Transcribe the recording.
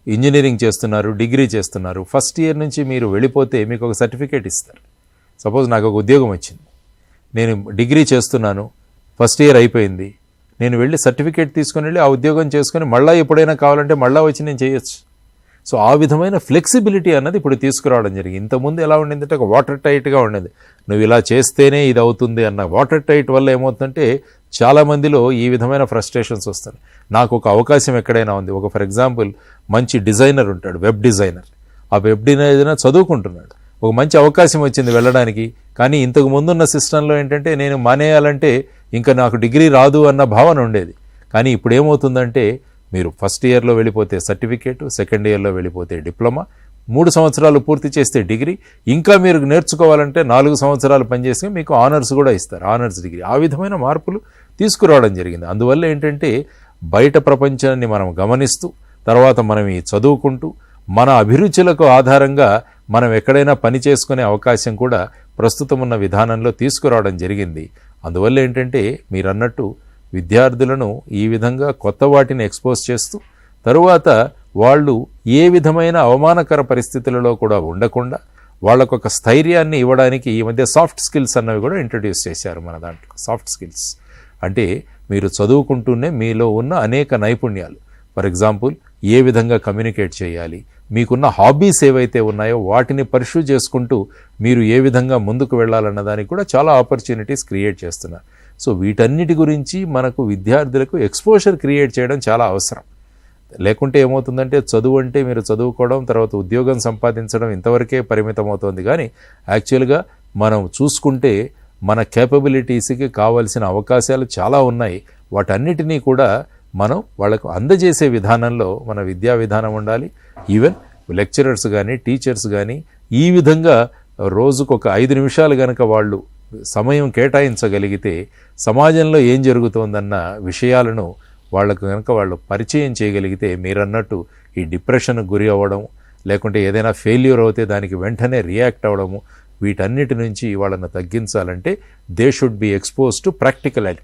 Engineering చేస్తున్నారు, degree చేస్తున్నారు, first year నుంచి మీరు వెళ్ళిపోతే మీకు ఒక సర్టిఫికేట్ ఇస్తారు. సపోజ్ నాకు ఒక ఉద్యోగం వచ్చింది, నేను డిగ్రీ చేస్తున్నాను, ఫస్ట్ ఇయర్ అయిపోయింది, నేను వెళ్ళి సర్టిఫికేట్ తీసుకుని వెళ్ళి ఆ ఉద్యోగం చేసుకొని మళ్ళీ ఎప్పుడైనా కావాలంటే మళ్ళీ వచ్చి నేను చేయొచ్చు. సో ఆ విధమైన ఫ్లెక్సిబిలిటీ అన్నది ఇప్పుడు తీసుకురావడం జరిగింది. ఇంతకుముందు ఎలా ఉండిందంటే ఒక వాటర్ టైట్గా ఉండేది, నువ్వు ఇలా చేస్తేనే ఇది అవుతుంది అన్న వాటర్ టైట్ వల్ల ఏమవుతుందంటే చాలామందిలో ఈ విధమైన ఫ్రస్ట్రేషన్స్ వస్తాయి. నాకు ఒక అవకాశం ఎక్కడైనా ఉంది, ఒక ఫర్ ఎగ్జాంపుల్ మంచి డిజైనర్ ఉంటాడు, వెబ్ డిజైనర్, ఆ వెబ్ డిజైనర్ చదువుకుంటున్నాడు, ఒక మంచి అవకాశం వచ్చింది వెళ్ళడానికి, కానీ ఇంతకు ముందున్న సిస్టంలో ఏంటంటే నేను మానేయాలంటే ఇంకా నాకు డిగ్రీ రాదు అన్న భావన ఉండేది. కానీ ఇప్పుడు ఏమవుతుందంటే మీరు ఫస్ట్ ఇయర్లో వెళ్ళిపోతే సర్టిఫికేటు, సెకండ్ ఇయర్లో వెళ్ళిపోతే డిప్లొమా, 3 సంవత్సరాలు పూర్తి చేస్తే డిగ్రీ, ఇంకా మీరు నేర్చుకోవాలంటే 4 సంవత్సరాలు పనిచేసి మీకు ఆనర్స్ కూడా ఇస్తారు, ఆనర్స్ డిగ్రీ. ఆ విధమైన మార్పులు తీసుకురావడం జరిగింది. అందువల్ల ఏంటంటే బయట ప్రపంచాన్ని మనం గమనిస్తూ తర్వాత మనం ఈ చదువుకుంటూ మన అభిరుచులకు ఆధారంగా మనం ఎక్కడైనా పని చేసుకునే అవకాశం కూడా ప్రస్తుతం ఉన్న విధానంలో తీసుకురావడం జరిగింది. అందువల్ల ఏంటంటే మీరన్నట్టు విద్యార్థులను ఈ విధంగా కొత్త వాటిని ఎక్స్పోజ్ చేస్తూ తరువాత వాళ్ళు ఏ విధమైన అవమానకర పరిస్థితులలో కూడా ఉండకుండా వాళ్ళకు ఒక స్థైర్యాన్ని ఇవ్వడానికి ఈ మధ్య సాఫ్ట్ స్కిల్స్ అన్నవి కూడా ఇంట్రడ్యూస్ చేశారు మన దాంట్లో. సాఫ్ట్ స్కిల్స్ అంటే మీరు చదువుకుంటూనే మీలో ఉన్న అనేక నైపుణ్యాలు, ఫర్ ఎగ్జాంపుల్ ఏ విధంగా కమ్యూనికేట్ చేయాలి, మీకున్న హాబీస్ ఏవైతే ఉన్నాయో వాటిని పర్ష్యూ చేసుకుంటూ మీరు ఏ విధంగా ముందుకు వెళ్ళాలన్న దానికి కూడా చాలా ఆపర్చునిటీస్ క్రియేట్ చేస్తున్నారు. సో వీటన్నిటి గురించి మనకు విద్యార్థులకు ఎక్స్పోజర్ క్రియేట్ చేయడం చాలా అవసరం. లేకుంటే ఏమవుతుందంటే చదువు అంటే మీరు చదువుకోవడం తర్వాత ఉద్యోగం సంపాదించడం ఇంతవరకే పరిమితం అవుతుంది. కానీ యాక్చువల్గా మనం చూసుకుంటే మన కేపబిలిటీస్కి కావాల్సిన అవకాశాలు చాలా ఉన్నాయి. వాటన్నిటినీ కూడా మనం వాళ్ళకు అందజేసే విధానంలో మన విద్యా విధానం ఉండాలి. ఈవెన్ లెక్చరర్స్ కానీ టీచర్స్ కానీ ఈ విధంగా రోజుకు ఒక 5 నిమిషాలు కనుక వాళ్ళు సమయం కేటాయించగలిగితే సమాజంలో ఏం జరుగుతోందన్న విషయాలను వాళ్ళకు కనుక వాళ్ళు పరిచయం చేయగలిగితే మీరన్నట్టు ఈ డిప్రెషన్కు గురి అవ్వడం లేకుంటే ఏదైనా ఫెయిల్యూర్ అవుతే దానికి వెంటనే రియాక్ట్ అవ్వడము వీటన్నిటి నుంచి వాళ్ళను తగ్గించాలంటే they should be expose to practicality.